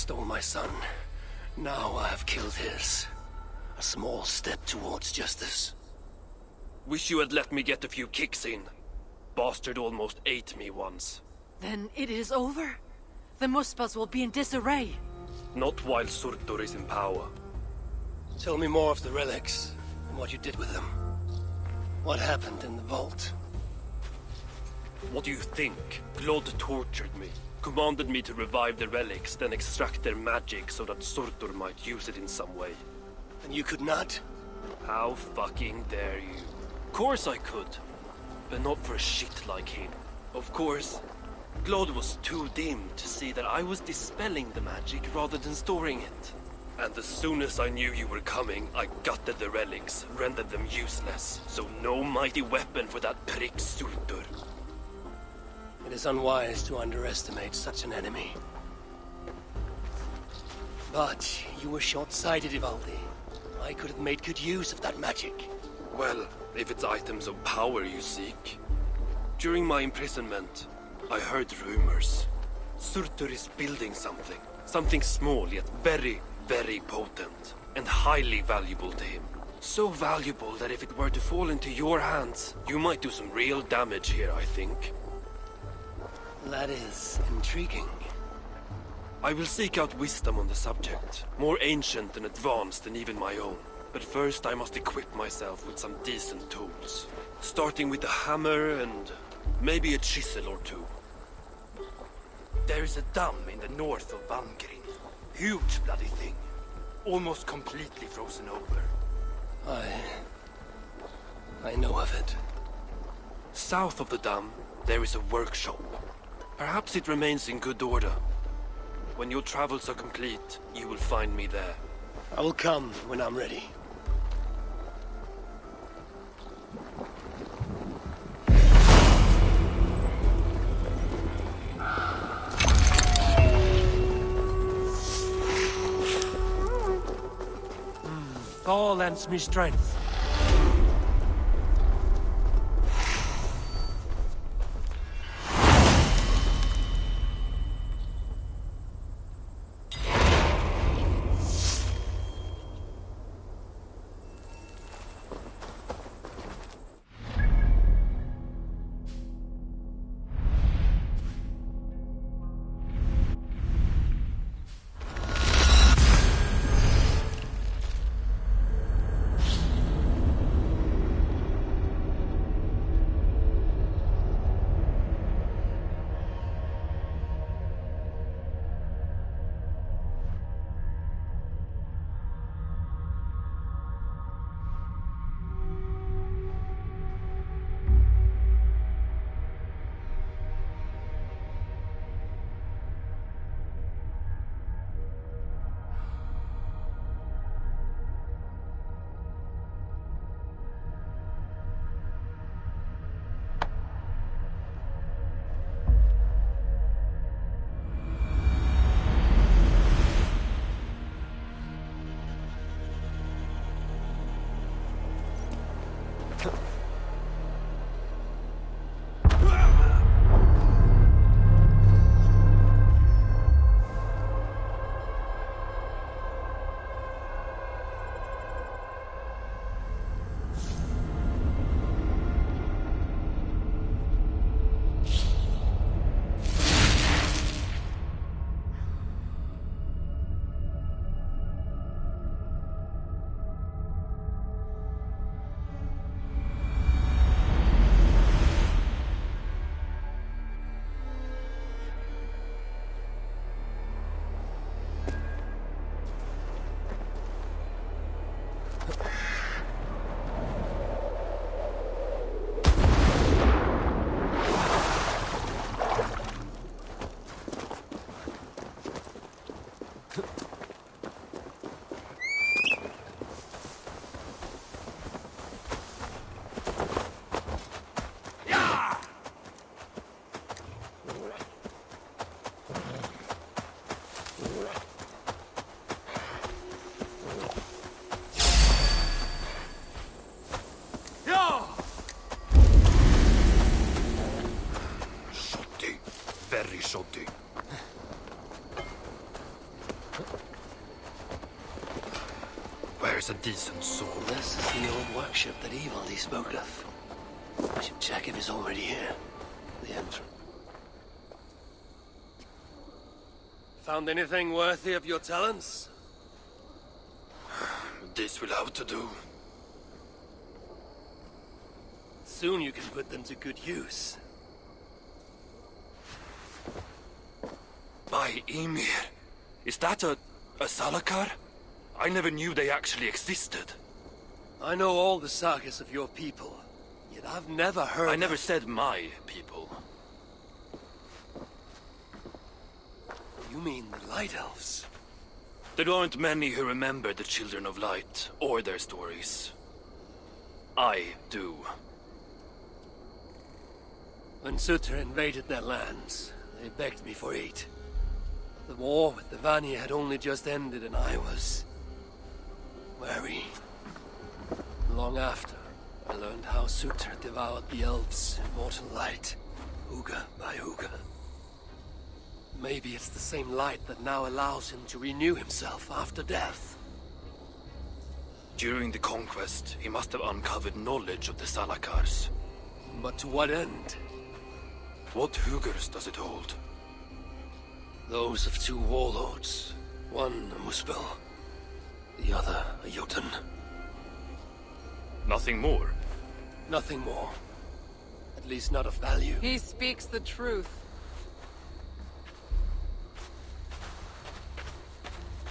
stole my son. Now I have killed his. A small step towards justice. Wish you had let me get a few kicks in. Bastard almost ate me once. Then it is over? The Muspas will be in disarray. Not while Surtur is in power. Tell me more of the relics, and what you did with them. What happened in the vault? What do you think? Glod tortured me. Commanded me to revive the relics, then extract their magic so that Surtur might use it in some way. And you could not? How fucking dare you? Of course I could. But not for a shit like him. Of course, Glod was too dim to see that I was dispelling the magic rather than storing it. And as soon as I knew you were coming, I gutted the relics, rendered them useless. So no mighty weapon for that prick Surtur. It is unwise to underestimate such an enemy. But you were short-sighted, Ivaldi. I could have made good use of that magic. Well, if it's items of power you seek. During my imprisonment, I heard rumors. Surtur is building something. Something small, yet very, very potent. And highly valuable to him. So valuable that if it were to fall into your hands, you might do some real damage here, I think. That is intriguing. I will seek out wisdom on the subject. More ancient and advanced than even my own. But first I must equip myself with some decent tools. Starting with a hammer and maybe a chisel or two. There is a dam in the north of Vangrin. Huge bloody thing. Almost completely frozen over. I know of it. South of the dam, there is a workshop. Perhaps it remains in good order. When your travels are complete, you will find me there. I will come when I'm ready. Thor lends me strength. Very shoddy. there's a decent soul. This is the old workshop that Evaldi spoke of. I should check if he's already here. The entrance. Found anything worthy of your talents? This will have to do. Soon you can put them to good use. By Ymir, is that a Salakar? I never knew they actually existed. I know all the sagas of your people, yet I've never heard. I never said my people. You mean the Light Elves? There aren't many who remember the Children of Light or their stories. I do. When Sutter invaded their lands, they begged me for aid. The war with the Vani had only just ended and I was wary. Long after, I learned how Sutter devoured the elves' immortal light, Uga by Uga. Maybe it's the same light that now allows him to renew himself after death. During the conquest, he must have uncovered knowledge of the Salakars. But to what end? What Hugers does it hold? Those of two warlords. One a Muspel, the other a Jotun. Nothing more. Nothing more. At least not of value. He speaks the truth.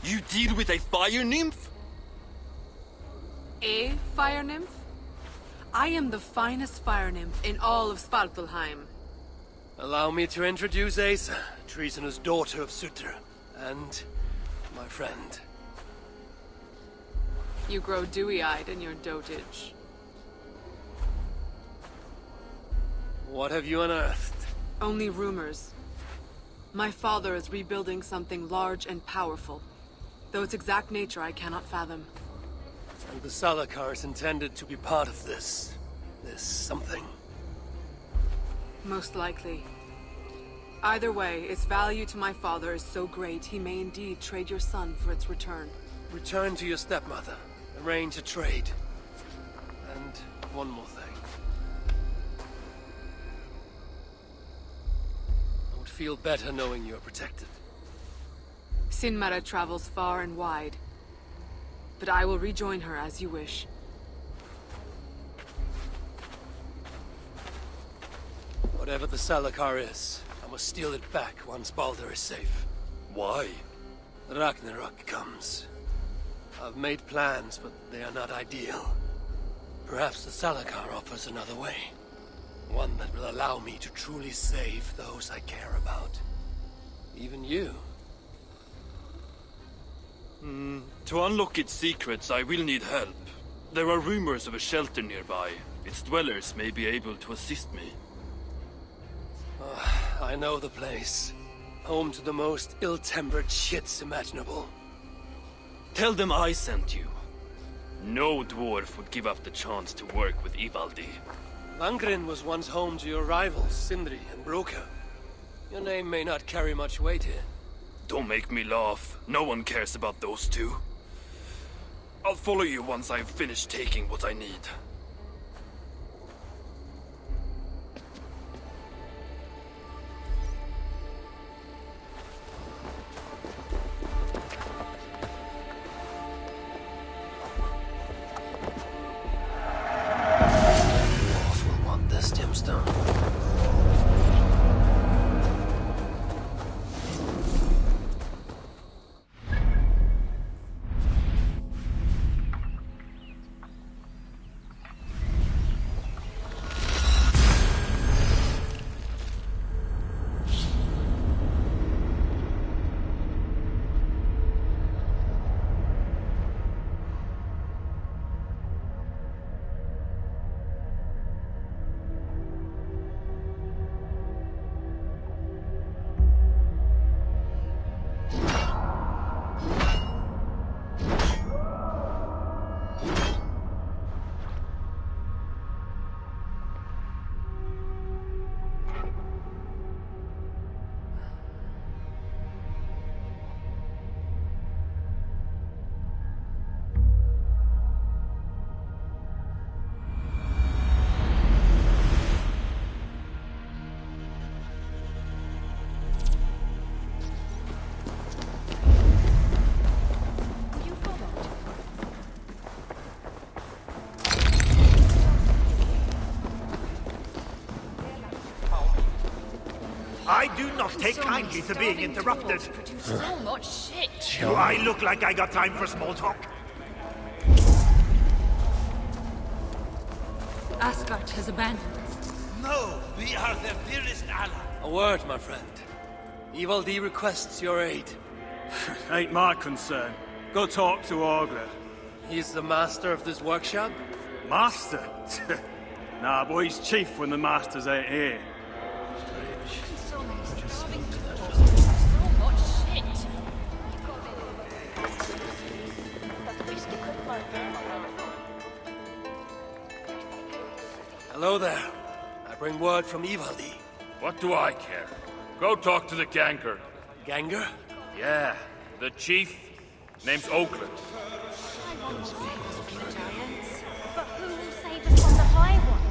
You deal with a fire nymph? A fire nymph? I am the finest fire nymph in all of Svartalheim. Allow me to introduce Asa, treasonous daughter of Sutter, and my friend. You grow dewy-eyed in your dotage. What have you unearthed? Only rumors. My father is rebuilding something large and powerful, though its exact nature I cannot fathom. And the Salakars intended to be part of this something. Most likely. Either way, its value to my father is so great he may indeed trade your son for its return. Return to your stepmother. Arrange a trade. And one more thing. I would feel better knowing you are protected. Sinmara travels far and wide, but I will rejoin her as you wish. Whatever the Salakar is, I must steal it back once Baldur is safe. Why? Ragnarok comes. I've made plans, but they are not ideal. Perhaps the Salakar offers another way. One that will allow me to truly save those I care about. Even you. To unlock its secrets, I will need help. There are rumors of a shelter nearby. Its dwellers may be able to assist me. I know the place. Home to the most ill-tempered shits imaginable. Tell them I sent you. No dwarf would give up the chance to work with Ivaldi. Langren was once home to your rivals, Sindri and Broka. Your name may not carry much weight here. Don't make me laugh. No one cares about those two. I'll follow you once I've finished taking what I need. Dwarf will want this gemstone. I do not take kindly to being interrupted. So much shit. Do I look like I got time for small talk? Asgard has abandoned us. No, we are their dearest ally. A word, my friend. Ivaldi requests your aid. Ain't my concern. Go talk to Augur. He's the master of this workshop? Master? Nah, boy, he's chief when the masters ain't here. So many starving dwarves. So much shit. Hello there. I bring word from Ivaldi. What do I care? Go talk to the Ganger. Ganger? Yeah, the chief. Name's Oakland. I want to save us from the giants. But who will save us from the High One?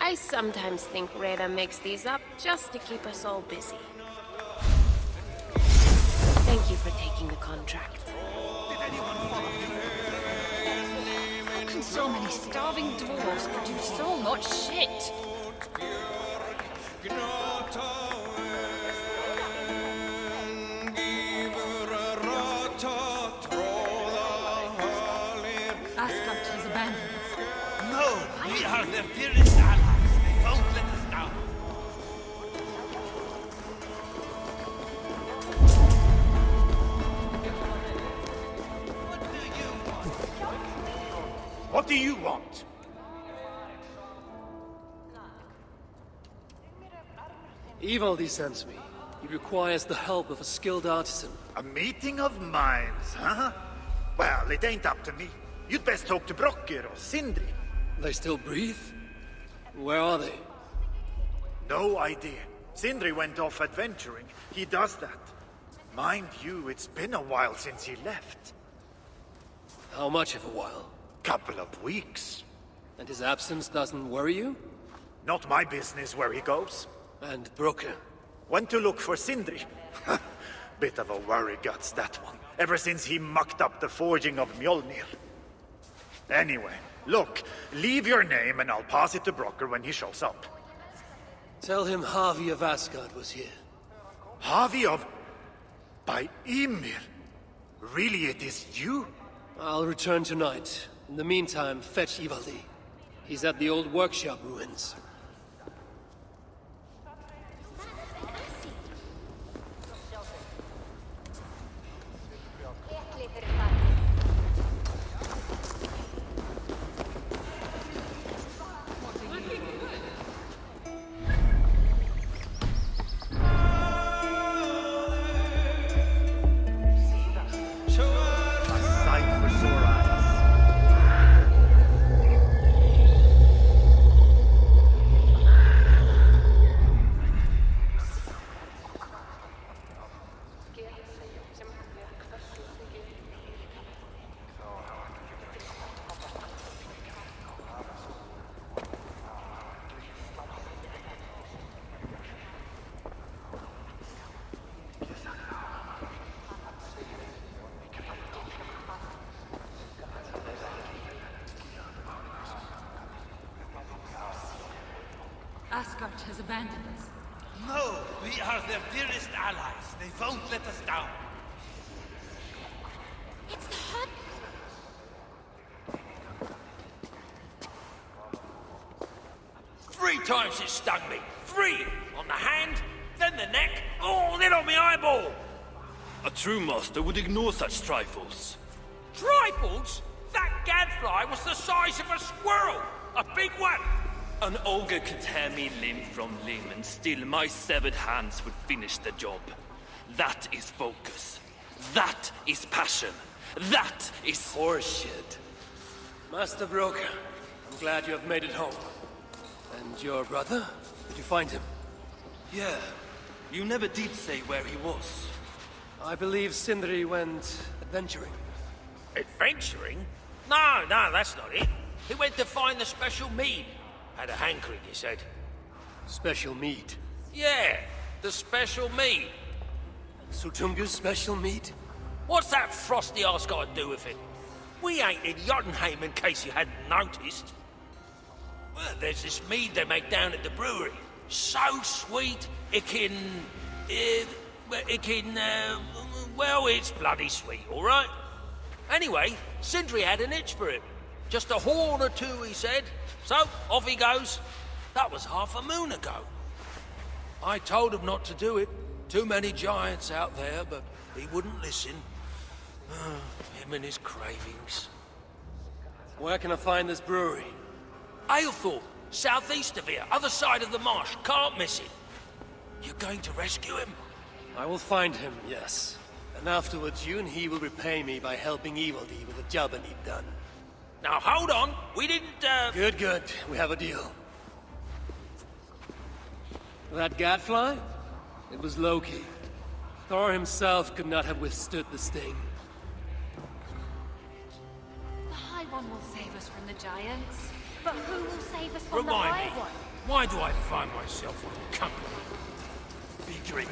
I sometimes think Reda makes these up just to keep us all busy. Thank you for taking the contract. How can so many starving dwarves produce so much shit? Asgard has abandoned us. No, we are their dearest allies. They won't let us down. What do you want? Ivaldi sends me. He requires the help of a skilled artisan. A meeting of minds, huh? Well, it ain't up to me. You'd best talk to Brokkr or Sindri. They still breathe? Where are they? No idea. Sindri went off adventuring. He does that. Mind you, it's been a while since he left. How much of a while? Couple of weeks. And his absence doesn't worry you? Not my business where he goes. And Brokkr? Went to look for Sindri. Bit of a worry guts, that one. Ever since he mucked up the forging of Mjolnir. Anyway, look, leave your name and I'll pass it to Brokkr when he shows up. Tell him Havi of Asgard was here. Havi of... by Ymir? Really, it is you? I'll return tonight. In the meantime, fetch Ivaldi. He's at the old workshop ruins. Asgard has abandoned us. No, we are their dearest allies. They won't let us down. It's the hut. Three times it stung me. 3! On the hand, then the neck, oh, then on my eyeball. A true master would ignore such trifles. Trifles? That gadfly was the size of a squirrel. A big one. An ogre could tear me limb from limb, and still my severed hands would finish the job. That is focus. That is passion. That is Horseshit. Master Brokkr, I'm glad you have made it home. And your brother? Did you find him? Yeah. You never did say where he was. I believe Sindri went adventuring. Adventuring? No, that's not it. He went to find the special mead. Had a hankering, he said. Special meat. Yeah, the special mead. Sutunga's special meat? What's that frosty arse got to do with it? We ain't in Jotunheim, in case you hadn't noticed. Well, there's this mead they make down at the brewery. So sweet, well, it's bloody sweet, all right? Anyway, Sindri had an itch for it. Just a horn or two, he said. So, off he goes. That was half a moon ago. I told him not to do it. Too many giants out there, but he wouldn't listen. Him and his cravings. Where can I find this brewery? Ailthorpe, southeast of here, other side of the marsh. Can't miss it. You're going to rescue him? I will find him, yes. And afterwards, you and he will repay me by helping Evildee with the job I need done. Now, hold on. We didn't, Good, good. We have a deal. That gadfly? It was Loki. Thor himself could not have withstood the sting. The High One will save us from the giants. But who will save us from the remind High me. One? Why do I find myself with company? Big drink.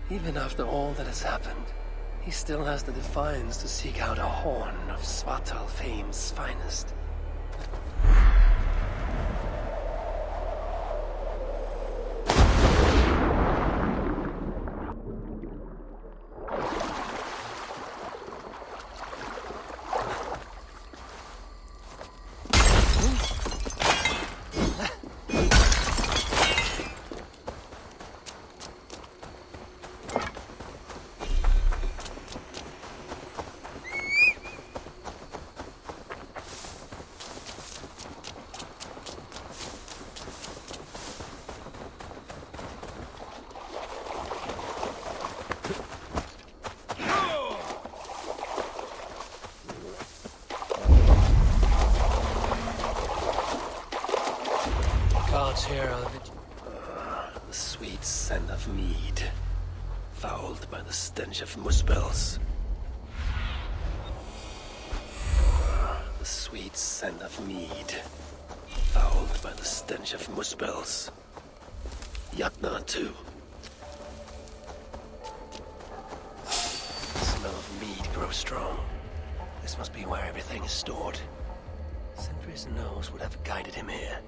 Even after all that has happened, he still has the defiance to seek out a horn of Svartalfheim's finest. The sweet scent of mead, fouled by the stench of muspels. The sweet scent of mead, fouled by the stench of muspels. Yatna too. The smell of mead grows strong. This must be where everything is stored. Sindri's nose would have guided him here.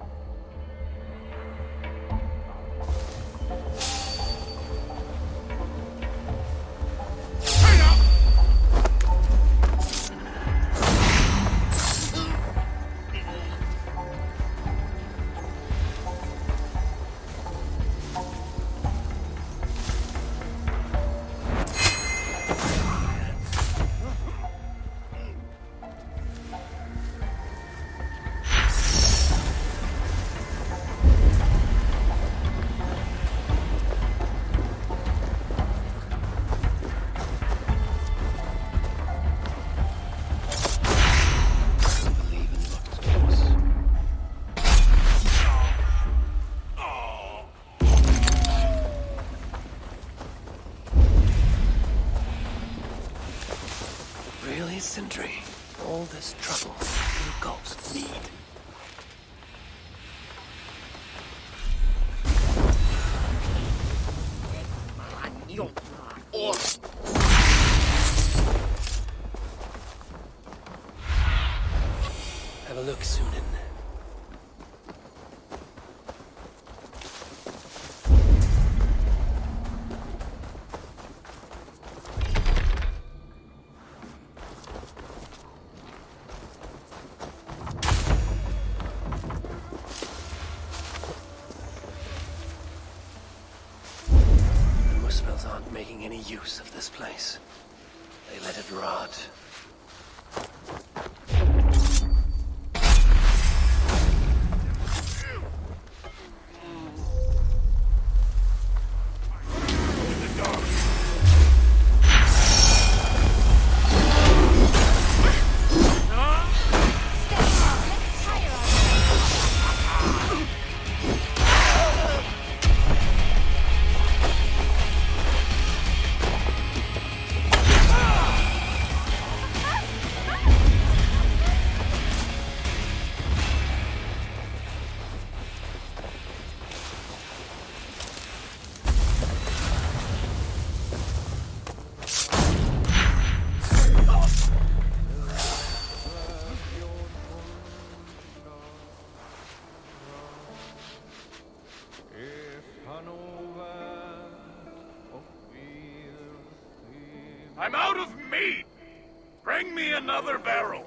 Sindri, all this trouble in gulps need. Have a look, Sunan. Aren't making any use of this place. They let it rot. I'm out of meat! Bring me another barrel!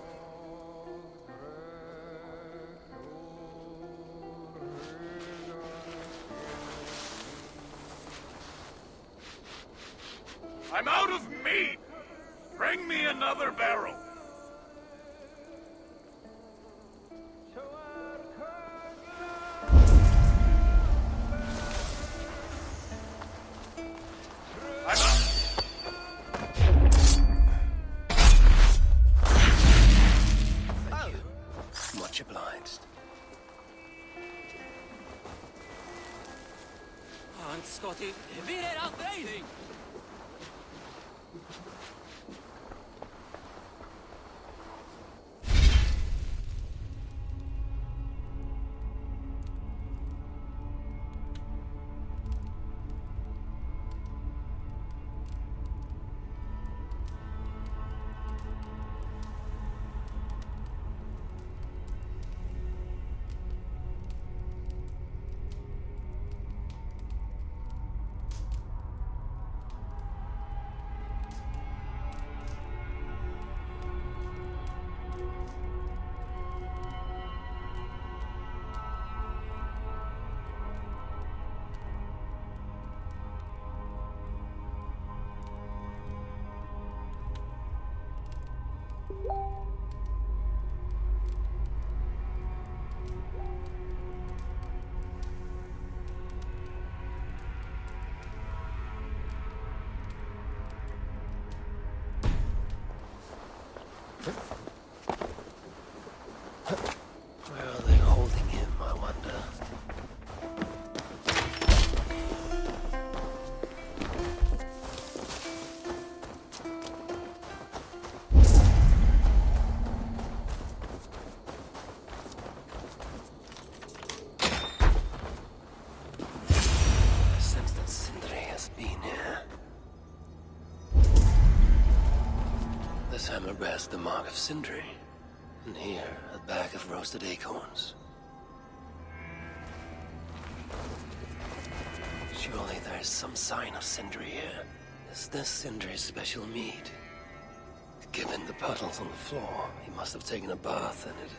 I'm out of meat! Bring me another barrel! I'm out! Thank you. Much obliged. Aunt Scotty, vi är afraid! Where are they holding him, I wonder? I sense that Sindri has been here. This hammer bears the mark of Sindri. And here, a bag of roasted acorns. Surely there is some sign of Sindri here. Is this Sindri's special mead? Given the puddles on the floor, he must have taken a bath in it.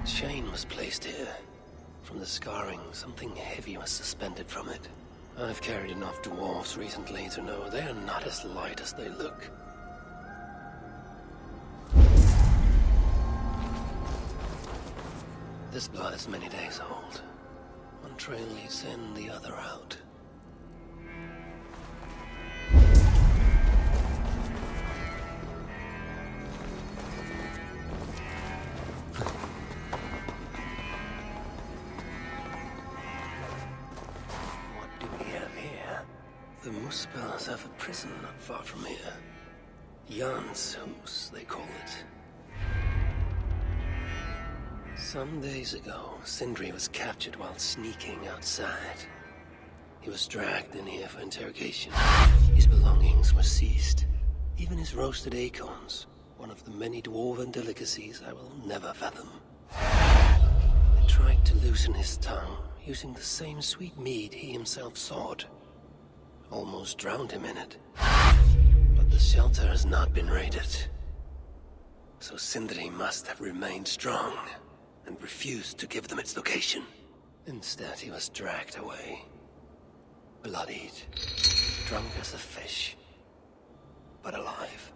A chain was placed here. From the scarring, something heavy was suspended from it. I've carried enough dwarves recently to know they are not as light as they look. This blood is many days old. One trail leads in, the other out. The Muspels have a prison not far from here. Jan's Hus, they call it. Some days ago, Sindri was captured while sneaking outside. He was dragged in here for interrogation. His belongings were seized. Even his roasted acorns, one of the many dwarven delicacies I will never fathom. They tried to loosen his tongue, using the same sweet mead he himself sought. Almost drowned him in it. But the shelter has not been raided. So Sindri must have remained strong and refused to give them its location. Instead, he was dragged away. Bloodied, drunk as a fish, but alive.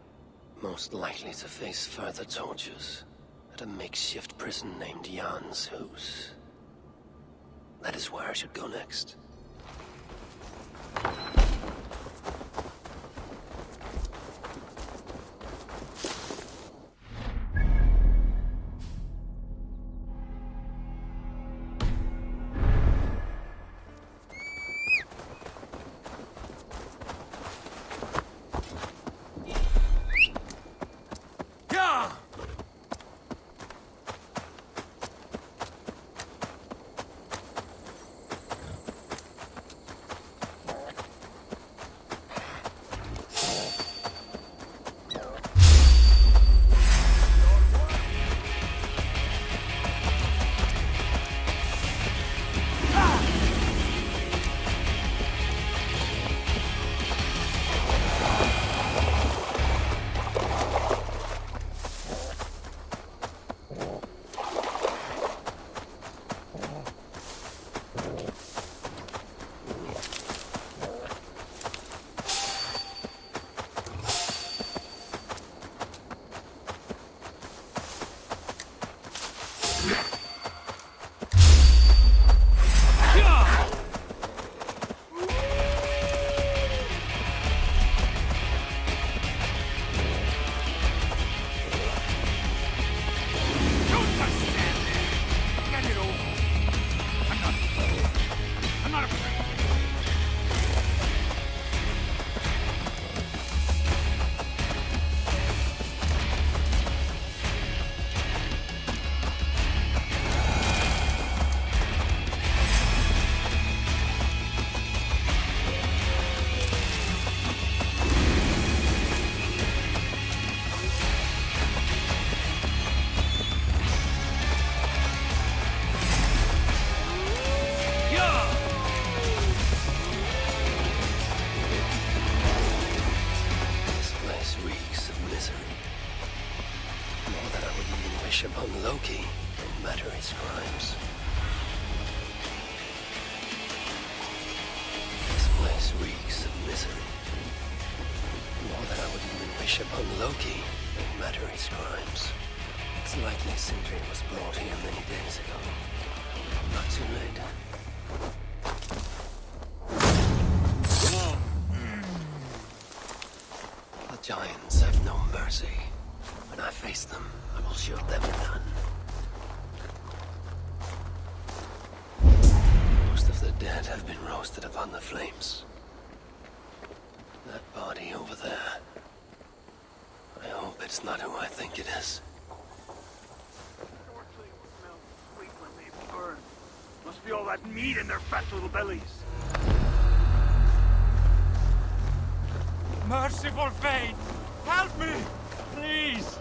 Most likely to face further tortures at a makeshift prison named Jan's Hus. That is where I should go next. This place reeks of misery. More than I would even wish upon Loki, no matter his crimes. This place reeks of misery. More than I would even wish upon Loki, no matter his crimes. It's likely Sindri was brought here many days ago. Not too late. The giants have no mercy. When I face them, I will show them none. Most of the dead have been roasted upon the flames. That body over there. I hope it's not who I think it is. Must be all that meat in their fat little bellies. Merciful fate! Help me! Please!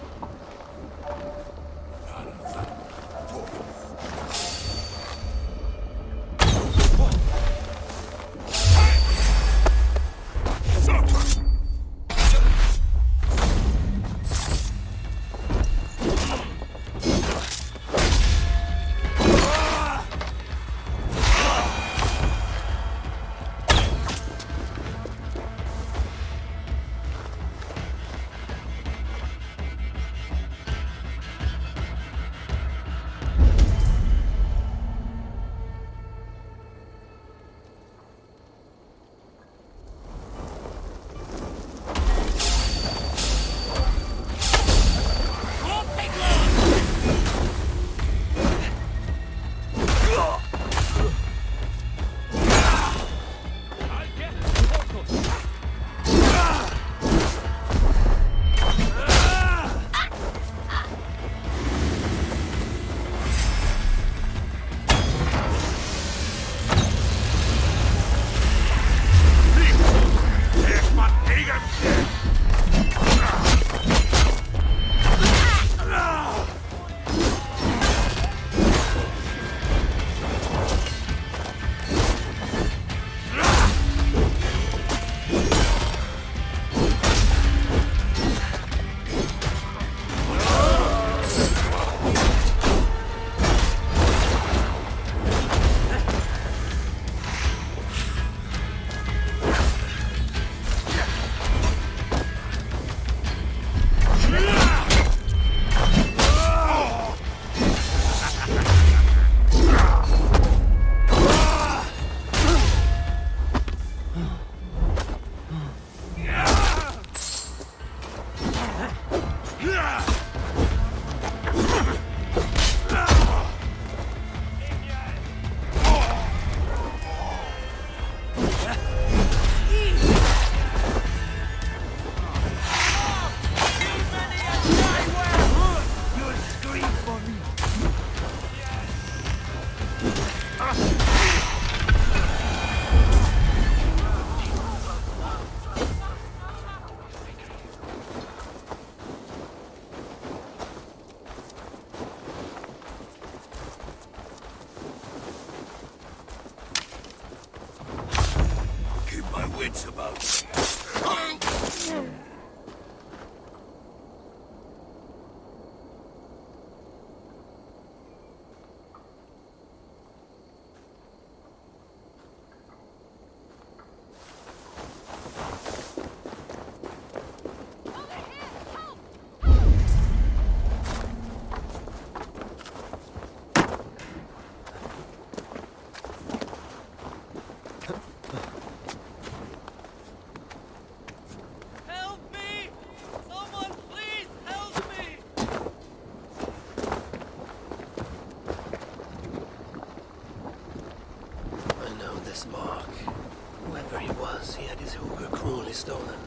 stolen.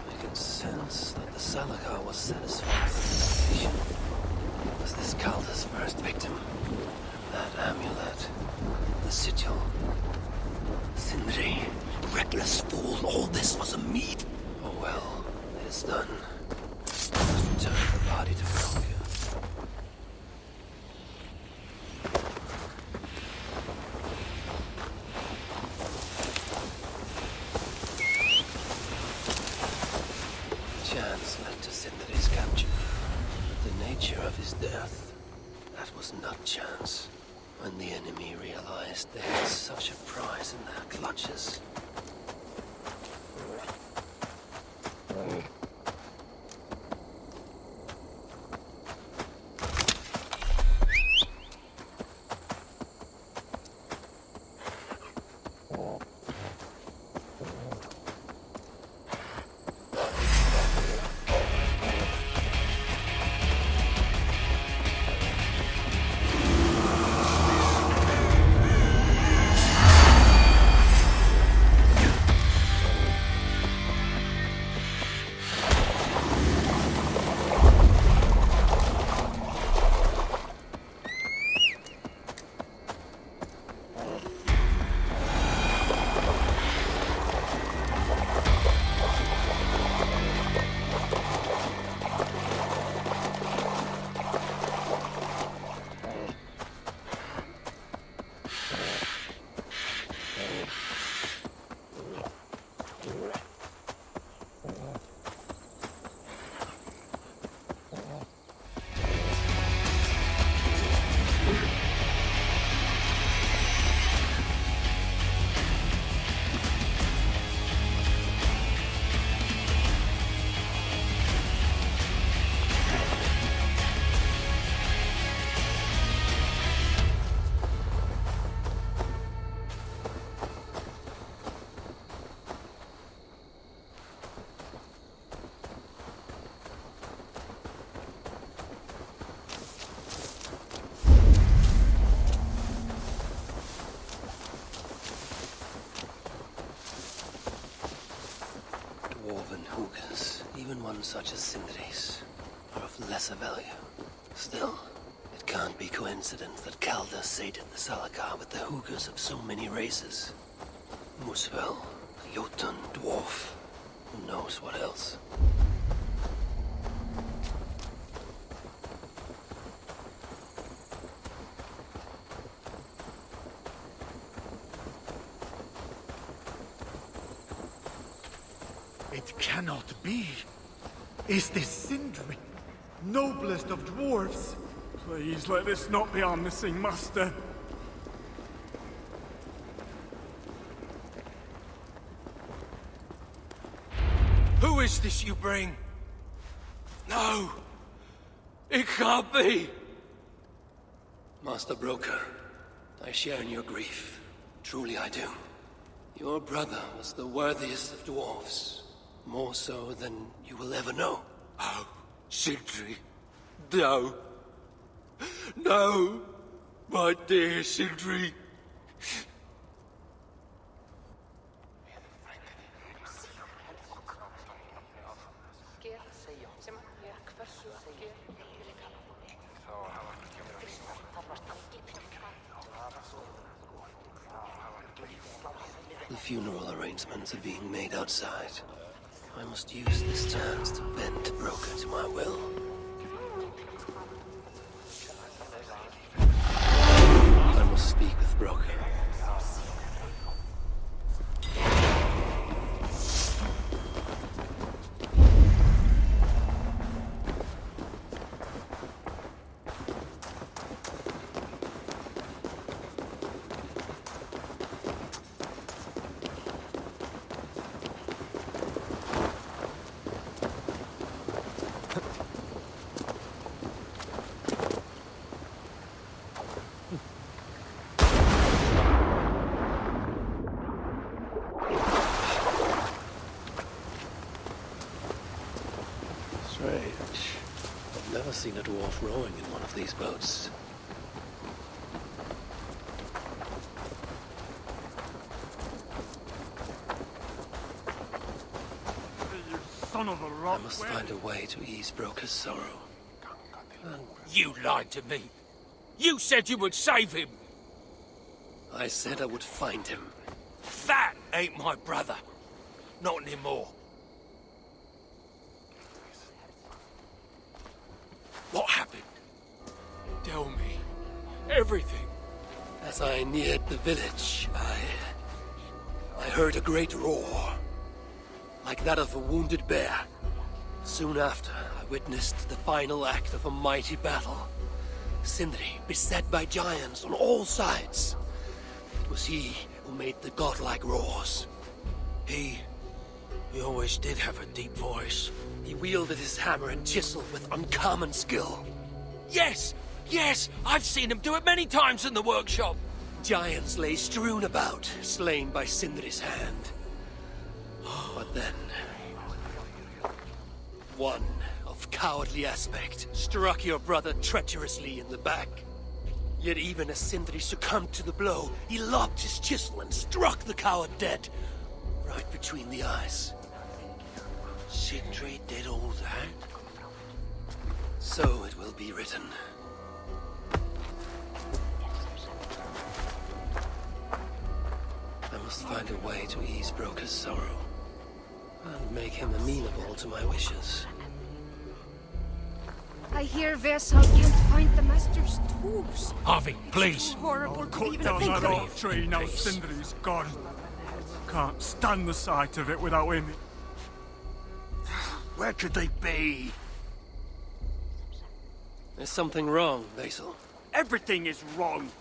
I can sense that the Salakar was satisfied with the invitation. Was this Calder's first victim? And that amulet, the sigil, Sindri, reckless fool, all this was a meat. Oh well, it is done. Must return the body to Broken. Chance led to Sindri's capture. But the nature of his death, that was not chance. When the enemy realized they had such a prize in their clutches. Dwarven hookahs, even one such as Sindri's, are of lesser value. Still, it can't be coincidence that Calder sated the Salakar with the hookahs of so many races. Muspel, Jotun, Dwarf, who knows what else. It cannot be. Is this Sindri, noblest of dwarves? Please let this not be our missing master. Who is this you bring? No! It can't be! Master Broker, I share in your grief. Truly I do. Your brother was the worthiest of dwarves. More so than you will ever know. Oh, Sindri. No. No! My dear Sindri. The funeral arrangements are being made outside. I must use this chance to bend Broker to my will. I must speak with Broker. Strange. I've never seen a dwarf rowing in one of these boats. son of a I rock. must find a way to ease Broker's sorrow. You lied to me. You said you would save him. I said I would find him. That ain't my brother. Not anymore. What happened? Tell me. Everything. As I neared the village, I heard a great roar, like that of a wounded bear. Soon after, I witnessed the final act of a mighty battle. Sindri beset by giants on all sides. It was he who made the godlike roars. He always did have a deep voice. He wielded his hammer and chisel with uncommon skill. Yes! Yes! I've seen him do it many times in the workshop. Giants lay strewn about, slain by Sindri's hand. But then, one of cowardly aspect struck your brother treacherously in the back. Yet even as Sindri succumbed to the blow, he lobbed his chisel and struck the coward dead, right between the eyes. Sindri did all that? So it will be written. I must find a way to ease Broker's sorrow, and make him amenable to my wishes. I hear Versal can't find the Master's tools. Harvey, please. Horrible to Cut even down think that of. oak tree now Sindri's gone. Can't stand the sight of it without him. Where could they be? There's something wrong, Basil. Everything is wrong.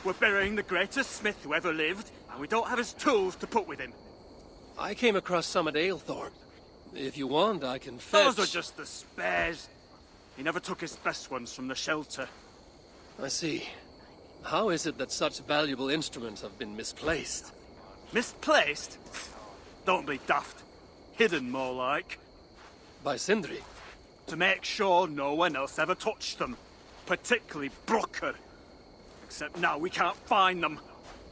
We're burying the greatest smith who ever lived, and we don't have his tools to put with him. I came across some at Aylthorpe. If you want, I can fetch... Those are just the spares. He never took his best ones from the shelter. I see. How is it that such valuable instruments have been misplaced? Misplaced? Don't be daft. Hidden, more like. By Sindri? To make sure no one else ever touched them. Particularly Broker. Except now we can't find them.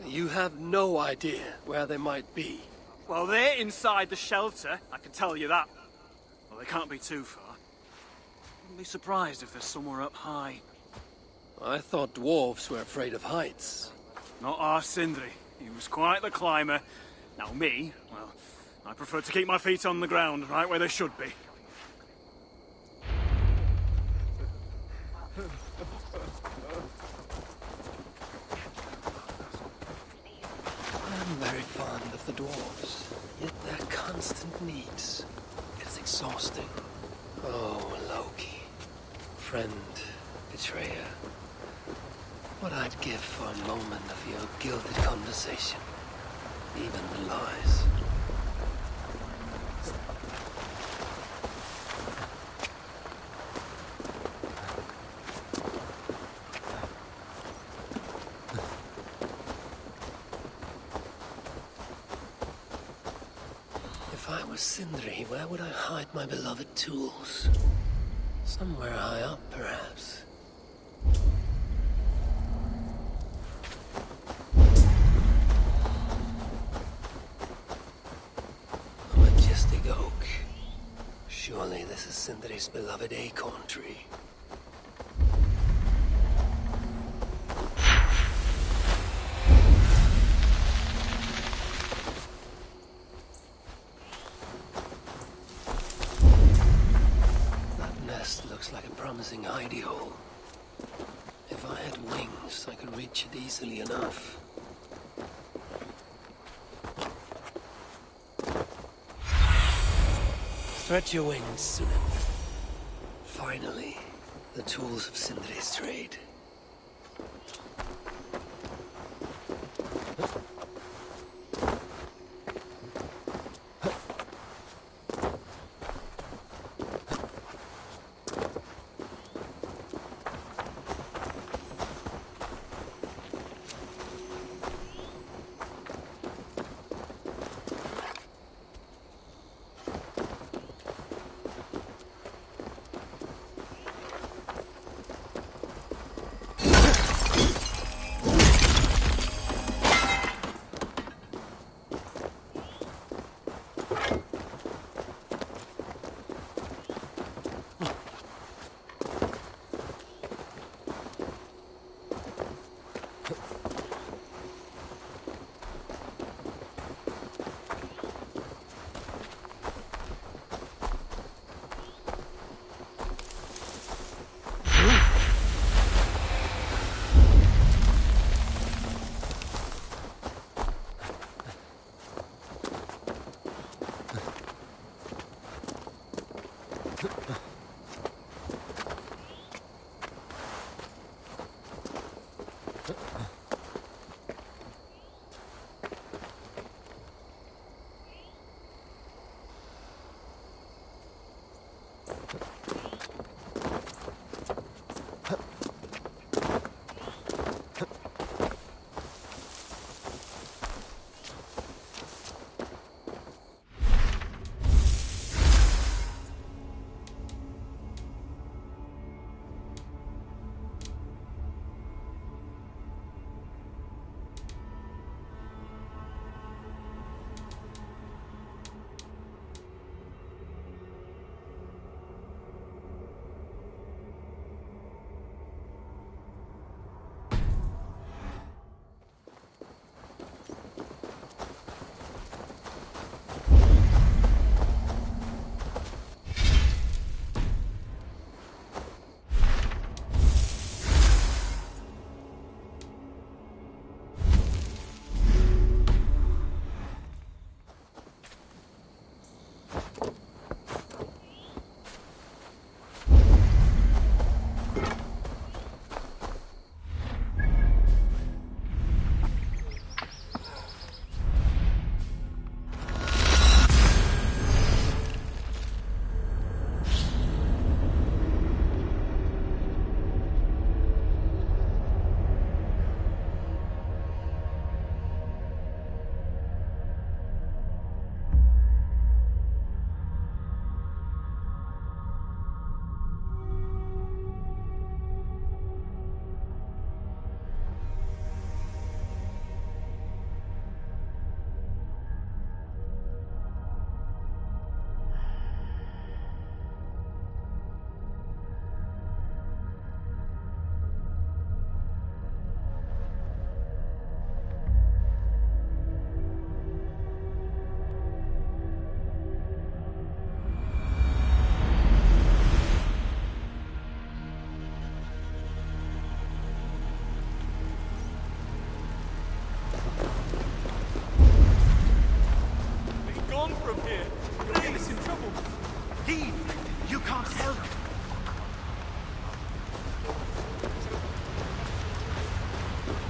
You have no idea where they might be. Well, they're inside the shelter, I can tell you that. Well, they can't be too far. Wouldn't be surprised if they're somewhere up high. I thought dwarves were afraid of heights. Not our Sindri. He was quite the climber. Now me, well, I prefer to keep my feet on the ground, right where they should be. I'm very fond of the dwarves, yet their constant needs. It's exhausting. Oh, Loki. Friend, betrayer. What I'd give for a moment of your gilded conversation. Even the lies. If I was Sindri, where would I hide my beloved tools? Somewhere high up, perhaps. A majestic oak. Surely this is Sindri's beloved acorn tree. Looks like a promising hidey hole. If I had wings, I could reach it easily enough. Stretch your wings, Sunan. Finally, the tools of Sindri's trade.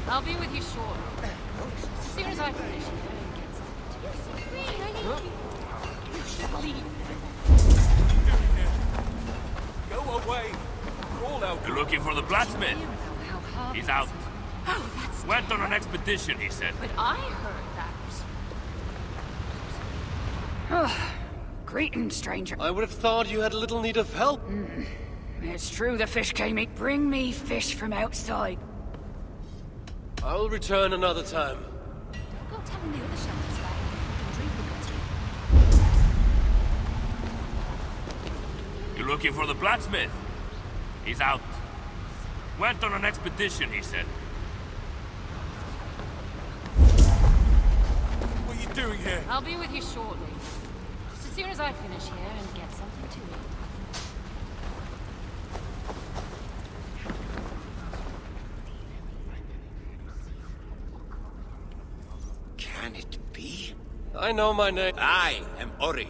I'll be with you shortly. As soon as I finish here and get something to eat. You should leave. Go away. Crawl out. You're looking for the blacksmith? He's out. Oh, that's... Went on an expedition, he said. But I heard that. Greetings, stranger. I would have thought you had a little need of help. It's true the fish came in. Bring me fish from outside. I will return another time. Don't go telling the other shelters about the drink we got to. You're looking for the blacksmith? He's out. Went on an expedition, he said. What are you doing here? I'll be with you shortly. Just as soon as I finish here and get something to eat. Can it be? I know my name. I am Ori.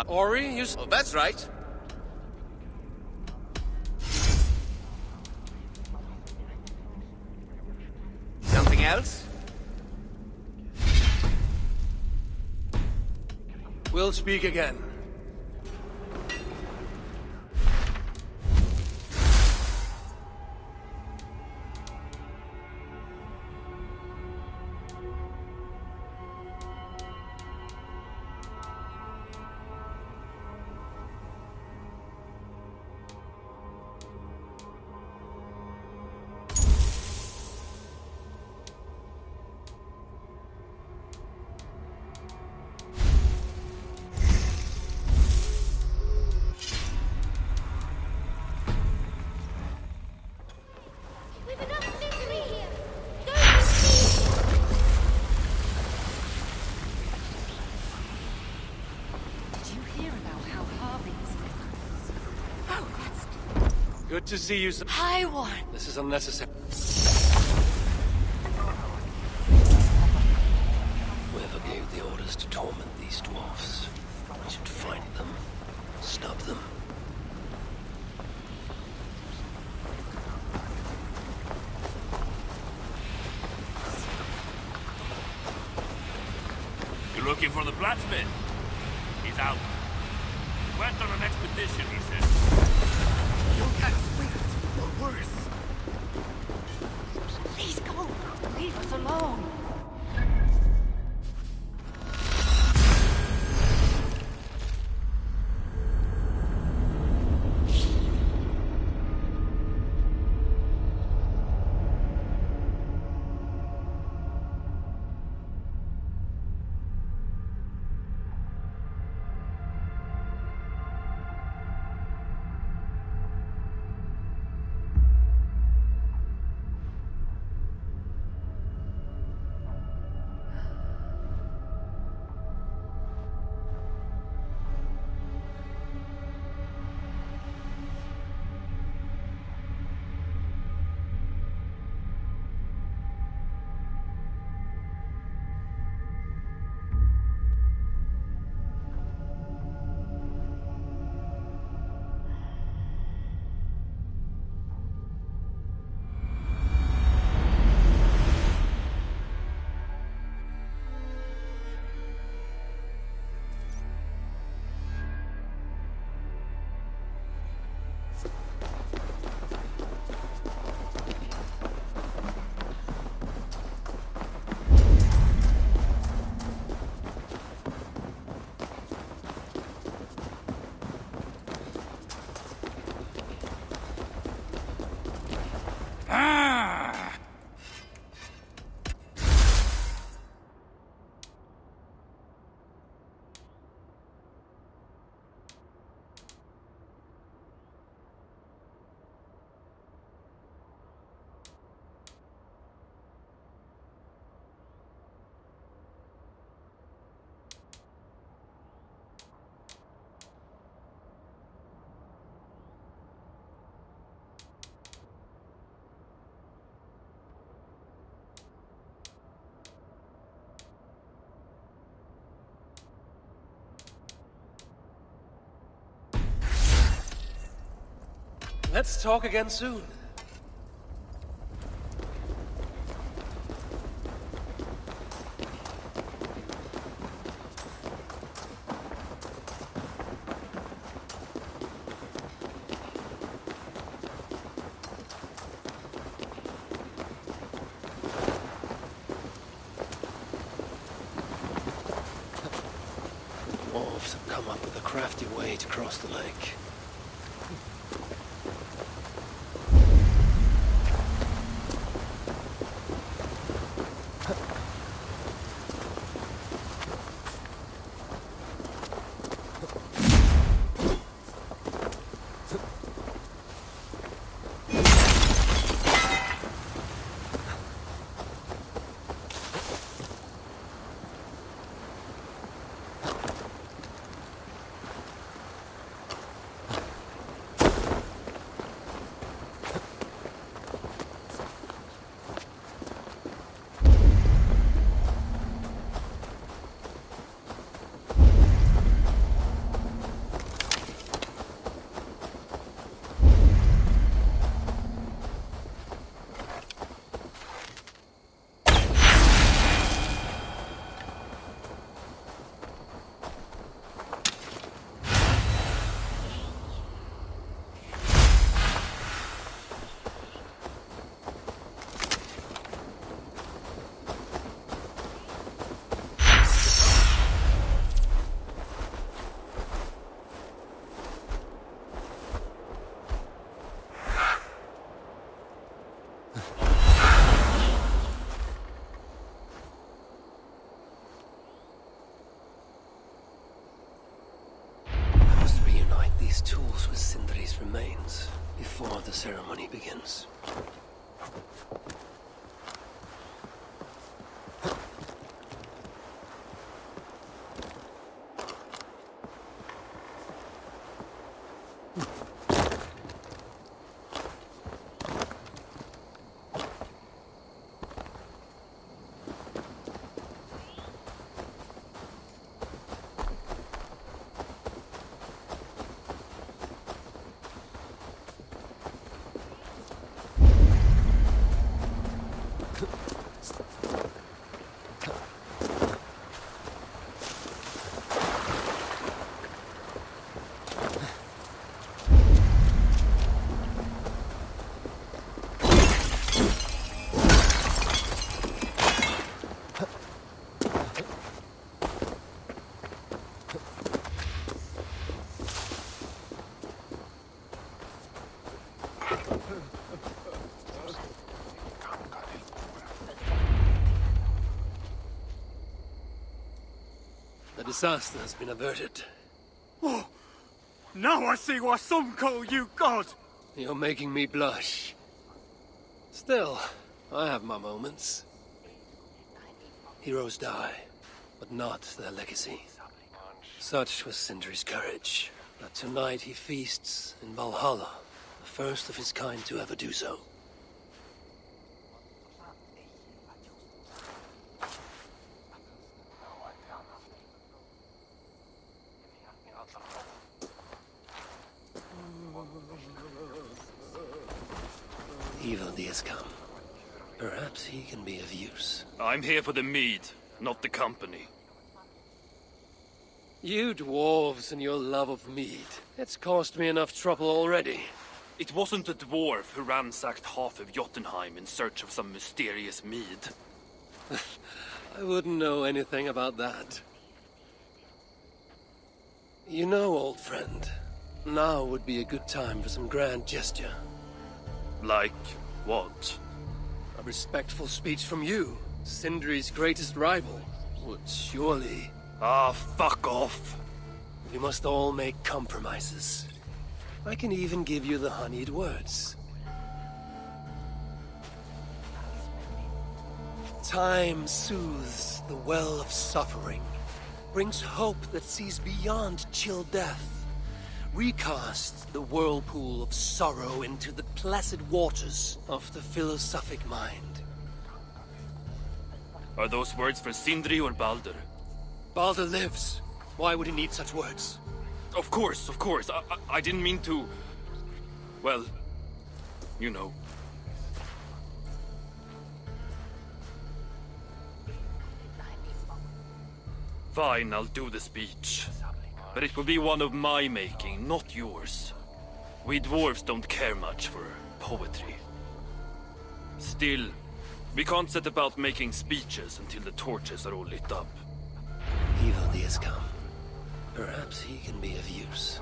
Ori? You... Oh, that's right. Something else? We'll speak again. We've enough misery here. Go to sea. Did you hear about how Harvey is? Oh, that's... Good to see you. Hi, one. This is unnecessary. Whoever gave the orders to torment these dwarfs, we should find them, snub them. Looking for the blacksmith? He's out. Went on an expedition, he said. You'll get whipped or worse. Please go. Leave us alone. Let's talk again soon. Dwarves have come up with a crafty way to cross the lake. These tools with Sindri's remains before the ceremony begins. disaster has been averted. Oh, now I see why some call you God! You're making me blush. Still, I have my moments. Heroes die, but not their legacy. Such was Sindri's courage, that tonight he feasts in Valhalla, the first of his kind to ever do so. Evil has come. Perhaps he can be of use. I'm here for the mead, not the company. You dwarves and your love of mead. It's caused me enough trouble already. It wasn't a dwarf who ransacked half of Jotunheim in search of some mysterious mead. I wouldn't know anything about that. You know, old friend, now would be a good time for some grand gesture. Like what? A respectful speech from you, Sindri's greatest rival, would surely... Ah, fuck off! We must all make compromises. I can even give you the honeyed words. Time soothes the well of suffering, brings hope that sees beyond chill death, recasts the whirlpool of sorrow into the placid waters of the philosophic mind. Are those words for Sindri or Baldur? Baldur lives. Why would he need such words? Of course, of course. I didn't mean to... Well, you know. Fine, I'll do the speech. But it will be one of my making, not yours. We dwarves don't care much for poetry. Still, we can't set about making speeches until the torches are all lit up. Evil has come. Perhaps he can be of use.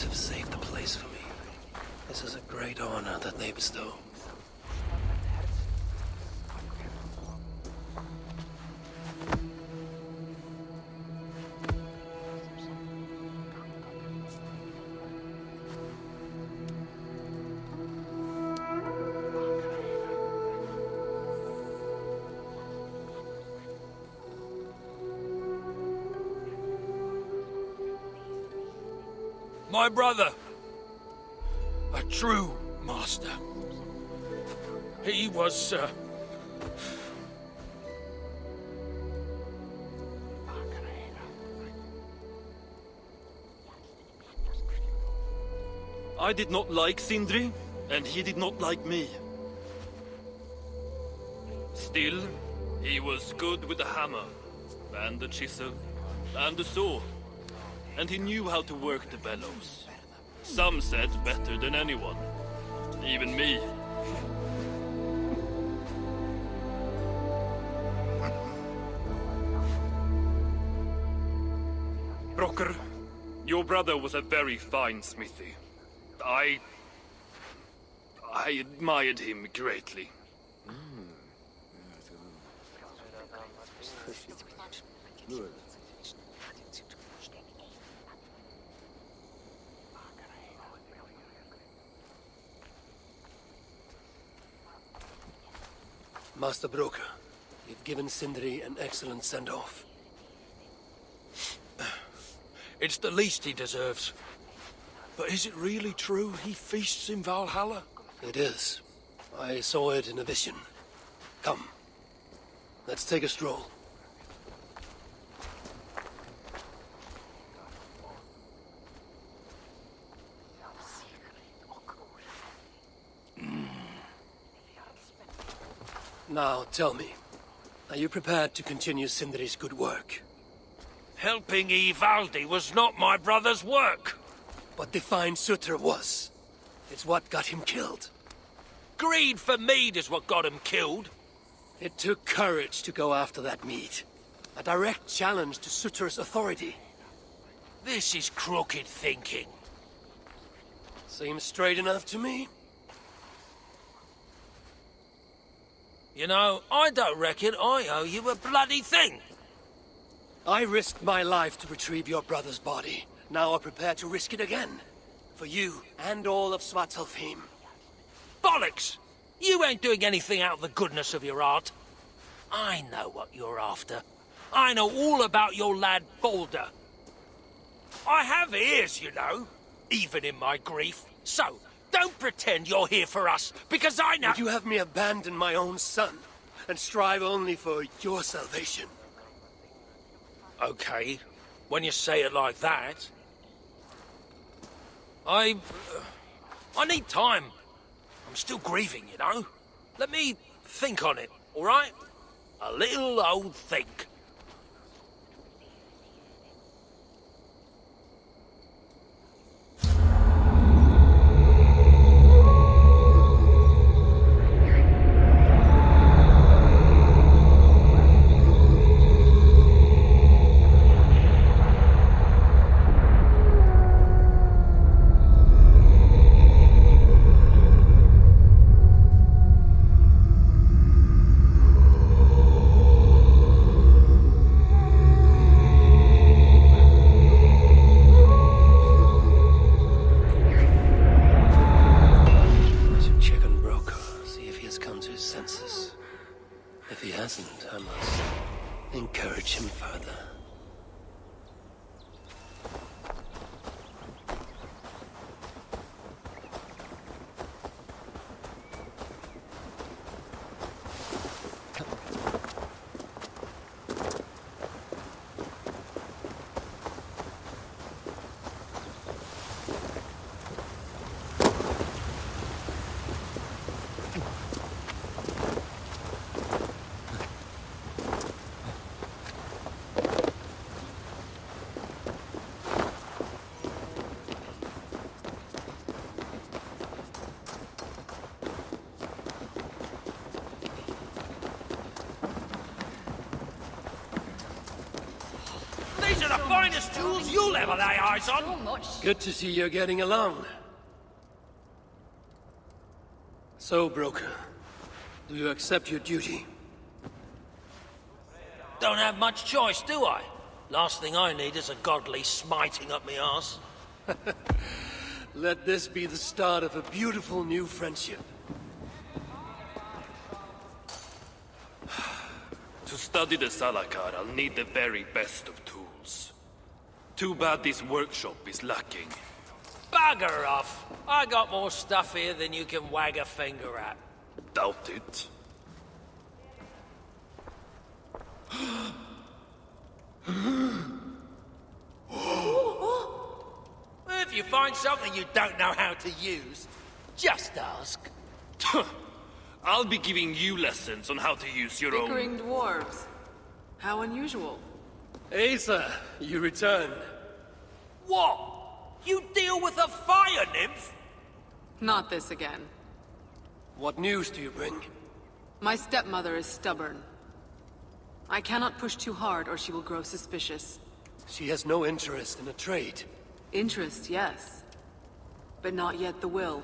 Have saved a place for me. This is a great honor that they bestow. My brother. A true master. He was, I did not like Sindri, and he did not like me. Still, he was good with the hammer, and the chisel, and the saw. And he knew how to work the bellows. Some said better than anyone. Even me. Brocker, your brother was a very fine smithy. I admired him greatly. Master Broker, you've given Sindri an excellent send-off. it's the least he deserves. But is it really true he feasts in Valhalla? It is. I saw it in a vision. Come. Let's take a stroll. Now, tell me, are you prepared to continue Sindri's good work? Helping Ivaldi was not my brother's work. But defying Sutter was. It's what got him killed. Greed for mead is what got him killed. It took courage to go after that mead. A direct challenge to Sutter's authority. This is crooked thinking. Seems straight enough to me. You know, I don't reckon I owe you a bloody thing. I risked my life to retrieve your brother's body. Now I'm prepared to risk it again. For you and all of Svartalfheim. Bollocks! You ain't doing anything out of the goodness of your heart. I know what you're after. I know all about your lad Balder. I have ears, you know, even in my grief. So, don't pretend you're here for us, because I know— Would you have me abandon my own son, and strive only for your salvation? Okay, when you say it like that. I need time. I'm still grieving, you know. Let me think on it, all right? A little old think. I must encourage him further. These are the finest jewels you'll ever lay eyes on. So much. Good to see you're getting along. So, broker, do you accept your duty? Don't have much choice, do I? Last thing I need is a godly smiting up me arse. Let this be the start of a beautiful new friendship. To study the Salakar, I'll need the very best of tools. Too bad this workshop is lacking. Bugger off! I got more stuff here than you can wag a finger at. Doubt it. If you find something you don't know how to use, just ask. I'll be giving you lessons on how to use your own... Bickering dwarves. How unusual. Asa, you return. What? You deal with a fire nymph? Not this again. What news do you bring? My stepmother is stubborn. I cannot push too hard or she will grow suspicious. She has no interest in a trade. Interest, yes. But not yet the will.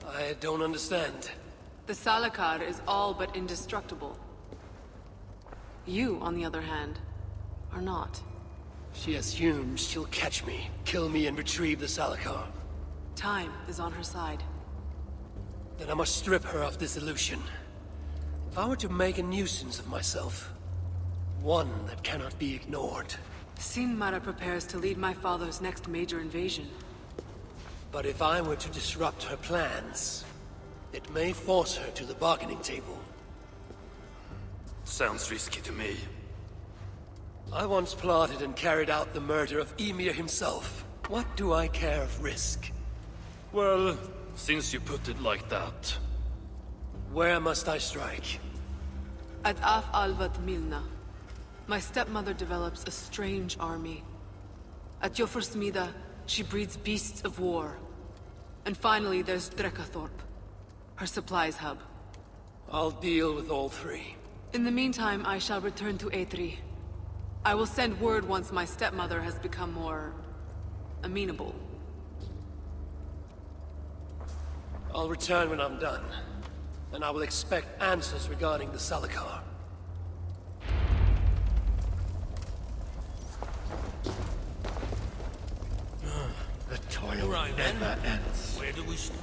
I don't understand. The Salakar is all but indestructible. You, on the other hand, are not. She assumes she'll catch me, kill me, and retrieve the Salakar. Time is on her side. Then I must strip her of this illusion. If I were to make a nuisance of myself, one that cannot be ignored. Sinmara prepares to lead my father's next major invasion. But if I were to disrupt her plans, it may force her to the bargaining table. Sounds risky to me. I once plotted and carried out the murder of Emir himself. What do I care of risk? Well, since you put it like that. Where must I strike? At Af Alvat Milna, my stepmother develops a strange army. At Jofursmida, she breeds beasts of war. And finally, there's Drekathorp, her supplies hub. I'll deal with all three. In the meantime, I shall return to Aetri. I will send word once my stepmother has become more amenable. I'll return when I'm done, and I will expect answers regarding the Salakar. The toil Right, never then. ends. Where do we start?